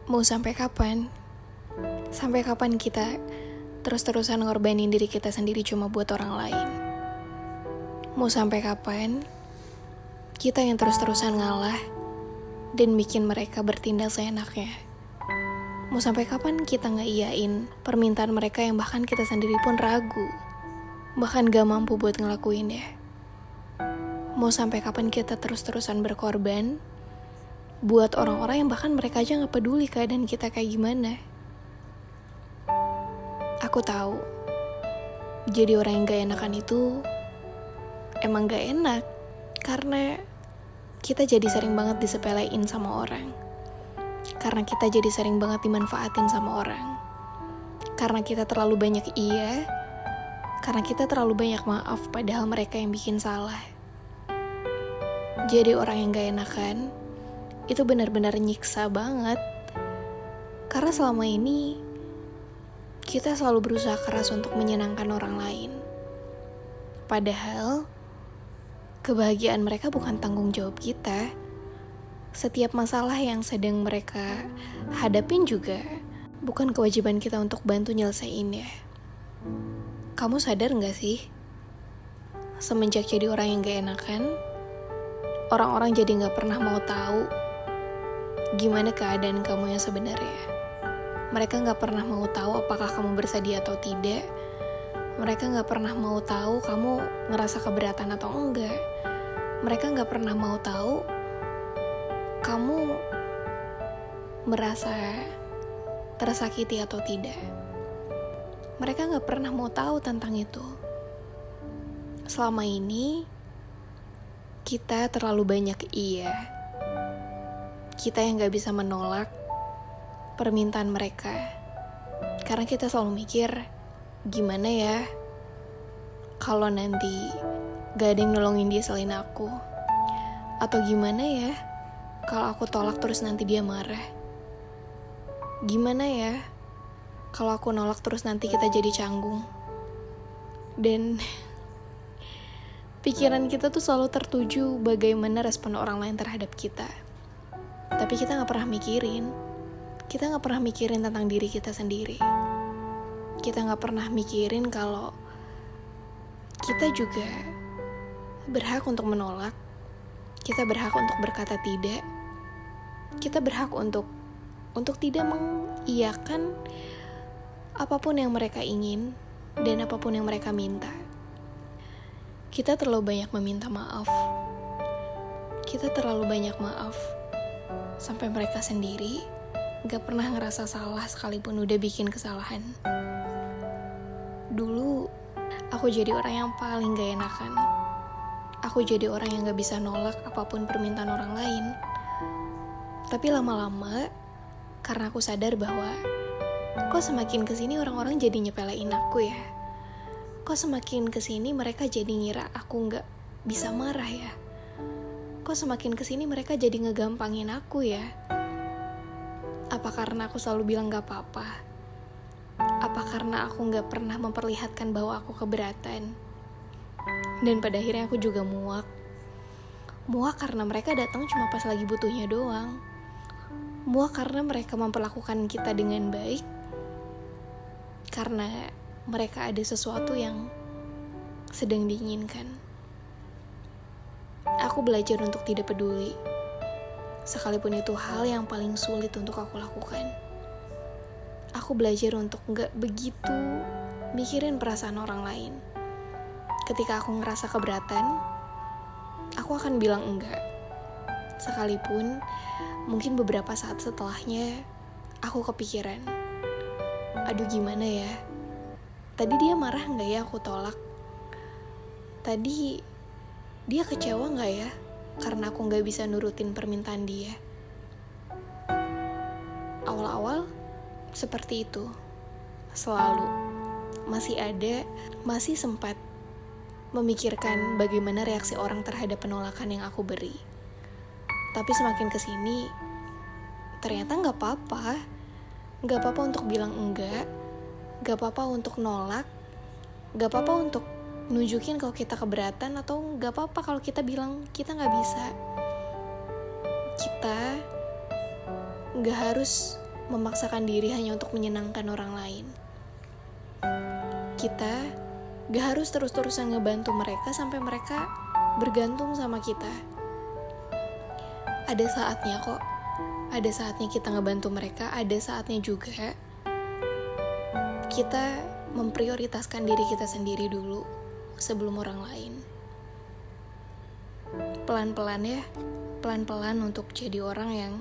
Mau sampai kapan? Sampai kapan kita terus-terusan ngorbanin diri kita sendiri cuma buat orang lain? Mau sampai kapan kita yang terus-terusan ngalah dan bikin mereka bertindak seenaknya? Mau sampai kapan kita ngeiyain permintaan mereka yang bahkan kita sendiri pun ragu, bahkan gak mampu buat ngelakuin ya? Mau sampai kapan kita terus-terusan berkorban buat orang-orang yang bahkan mereka aja gak peduli keadaan kita kayak gimana? Aku tahu, jadi orang yang gak enakan itu emang gak enak, karena kita jadi sering banget disepelein sama orang. Karena kita jadi sering banget dimanfaatin sama orang. Karena kita terlalu banyak iya, karena kita terlalu banyak maaf padahal mereka yang bikin salah. Jadi orang yang gak enakan itu benar-benar nyiksa banget. Karena selama ini kita selalu berusaha keras untuk menyenangkan orang lain. Padahal kebahagiaan mereka bukan tanggung jawab kita. Setiap masalah yang sedang mereka hadapin juga bukan kewajiban kita untuk bantu nyelesain ya. Kamu sadar gak sih? Semenjak jadi orang yang gak enakan, orang-orang jadi gak pernah mau tahu gimana keadaan kamu yang sebenarnya. Mereka gak pernah mau tahu apakah kamu bersedia atau tidak. Mereka gak pernah mau tahu kamu ngerasa keberatan atau enggak. Mereka gak pernah mau tahu kamu merasa tersakiti atau tidak. Mereka gak pernah mau tahu tentang itu. Selama ini kita terlalu banyak iya. Kita yang gak bisa menolak permintaan mereka. Karena kita selalu mikir, gimana ya kalau nanti gak ada yang nolongin dia selain aku? Atau gimana ya kalau aku tolak terus nanti dia marah? Gimana ya kalau aku nolak terus nanti kita jadi canggung? Dan pikiran kita tuh selalu tertuju bagaimana respon orang lain terhadap kita. Tapi kita gak pernah mikirin. Kita gak pernah mikirin tentang diri kita sendiri. Kita gak pernah mikirin kalau kita juga berhak untuk menolak. Kita berhak untuk berkata tidak. Kita berhak untuk tidak mengiyakan apapun yang mereka ingin dan apapun yang mereka minta. Kita terlalu banyak meminta maaf. Kita terlalu banyak maaf sampai mereka sendiri gak pernah ngerasa salah sekalipun udah bikin kesalahan. Dulu aku jadi orang yang paling gak enakan. Aku jadi orang yang gak bisa nolak apapun permintaan orang lain. Tapi lama-lama, karena aku sadar bahwa kok semakin kesini orang-orang jadi nyepelein aku ya. Kok semakin kesini mereka jadi ngira aku gak bisa marah ya. Kok semakin kesini mereka jadi ngegampangin aku ya. Apa karena aku selalu bilang gak apa-apa? Apa karena aku gak pernah memperlihatkan bahwa aku keberatan? Dan pada akhirnya aku juga muak. Muak karena mereka datang cuma pas lagi butuhnya doang. Muak karena mereka memperlakukan kita dengan baik. Karena mereka ada sesuatu yang sedang diinginkan. Aku belajar untuk tidak peduli. Sekalipun itu hal yang paling sulit untuk aku lakukan. Aku belajar untuk gak begitu mikirin perasaan orang lain. Ketika aku ngerasa keberatan, aku akan bilang enggak. Sekalipun mungkin beberapa saat setelahnya aku kepikiran, aduh gimana ya, tadi dia marah gak ya aku tolak? Tadi dia kecewa gak ya karena aku gak bisa nurutin permintaan dia? Awal-awal seperti itu. Selalu masih sempat memikirkan bagaimana reaksi orang terhadap penolakan yang aku beri. Tapi semakin kesini, ternyata gak apa-apa. Gak apa-apa untuk bilang enggak. Gak apa-apa untuk nolak. Gak apa-apa untuk nunjukin kalau kita keberatan, atau gak apa-apa kalau kita bilang kita gak bisa. Kita gak harus memaksakan diri hanya untuk menyenangkan orang lain. Kita gak harus terus-terusan ngebantu mereka sampai mereka bergantung sama kita. Ada saatnya kok, ada saatnya kita ngebantu mereka, ada saatnya juga kita memprioritaskan diri kita sendiri dulu sebelum orang lain. Pelan-pelan ya, pelan-pelan untuk jadi orang yang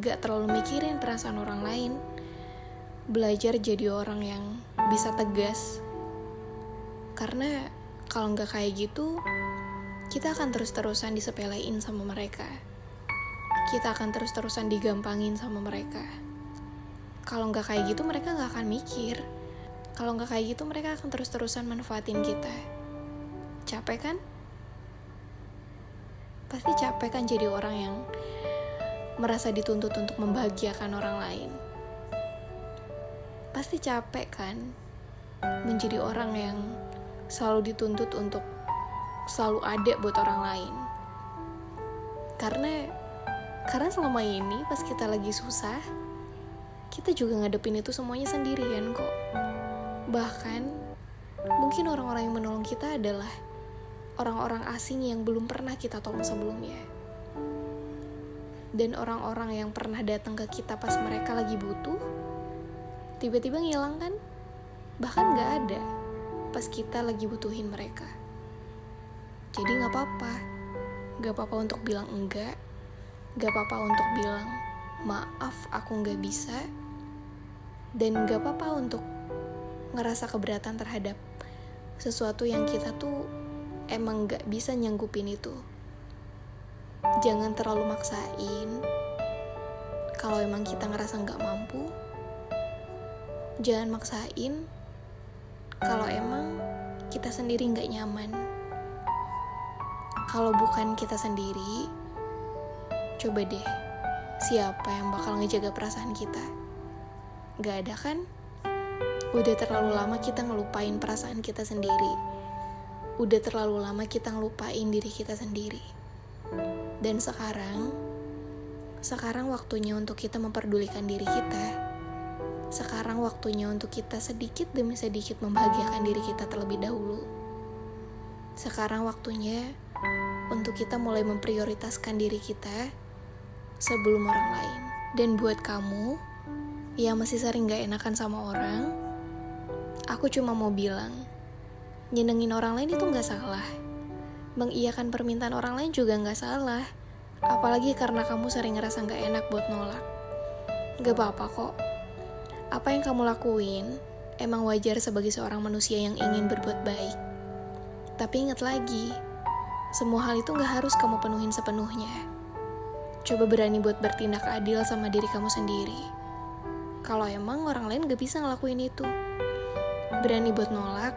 gak terlalu mikirin perasaan orang lain. Belajar jadi orang yang bisa tegas. Karena kalau gak kayak gitu, kita akan terus-terusan disepelein sama mereka. Kita akan terus-terusan digampangin sama mereka. Kalau gak kayak gitu, mereka gak akan mikir. Kalau gak kayak gitu, mereka akan terus-terusan manfaatin kita. Capek kan? Pasti capek kan jadi orang yang merasa dituntut untuk membahagiakan orang lain. Pasti capek kan menjadi orang yang selalu dituntut untuk selalu ada buat orang lain. Karena selama ini pas kita lagi susah, kita juga ngadepin itu semuanya sendirian kok. Bahkan mungkin orang-orang yang menolong kita adalah orang-orang asing yang belum pernah kita tolong sebelumnya. Dan orang-orang yang pernah datang ke kita pas mereka lagi butuh, tiba-tiba ngilang kan? Bahkan gak ada pas kita lagi butuhin mereka. Jadi gak apa-apa. Gak apa-apa untuk bilang enggak. Gak apa-apa untuk bilang maaf aku gak bisa. Dan gak apa-apa untuk ngerasa keberatan terhadap sesuatu yang kita tuh emang gak bisa nyanggupin itu. Jangan terlalu maksain. Kalau emang kita ngerasa gak mampu, jangan maksain. Kalau emang kita sendiri gak nyaman. Kalau bukan kita sendiri, coba deh, siapa yang bakal ngejaga perasaan kita? Gak ada kan? Udah terlalu lama kita ngelupain perasaan kita sendiri. Udah terlalu lama kita ngelupain diri kita sendiri. Dan sekarang waktunya untuk kita memperdulikan diri kita. Sekarang waktunya untuk kita sedikit demi sedikit membahagiakan diri kita terlebih dahulu. Sekarang waktunya untuk kita mulai memprioritaskan diri kita sebelum orang lain. Dan buat kamu yang masih sering gak enakan sama orang, aku cuma mau bilang, nyenengin orang lain itu gak salah. Mengiyakan permintaan orang lain juga gak salah. Apalagi karena kamu sering ngerasa gak enak buat nolak. Gak apa-apa kok. Apa yang kamu lakuin emang wajar sebagai seorang manusia yang ingin berbuat baik. Tapi ingat lagi, semua hal itu gak harus kamu penuhin sepenuhnya. Coba berani buat bertindak adil sama diri kamu sendiri. Kalau emang orang lain gak bisa ngelakuin itu, berani buat nolak,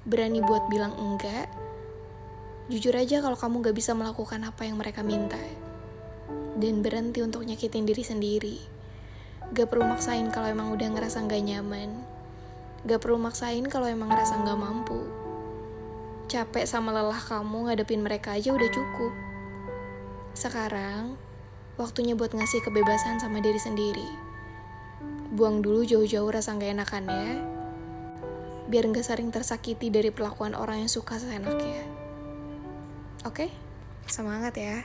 berani buat bilang enggak. Jujur aja kalau kamu gak bisa melakukan apa yang mereka minta. Dan berhenti untuk nyakitin diri sendiri. Gak perlu maksain kalau emang udah ngerasa gak nyaman. Gak perlu maksain kalau emang ngerasa gak mampu. Capek sama lelah kamu ngadepin mereka aja udah cukup. Sekarang, waktunya buat ngasih kebebasan sama diri sendiri. Buang dulu jauh-jauh rasa gak enakannya, biar gak sering tersakiti dari perlakuan orang yang suka seenaknya. Oke? Semangat ya.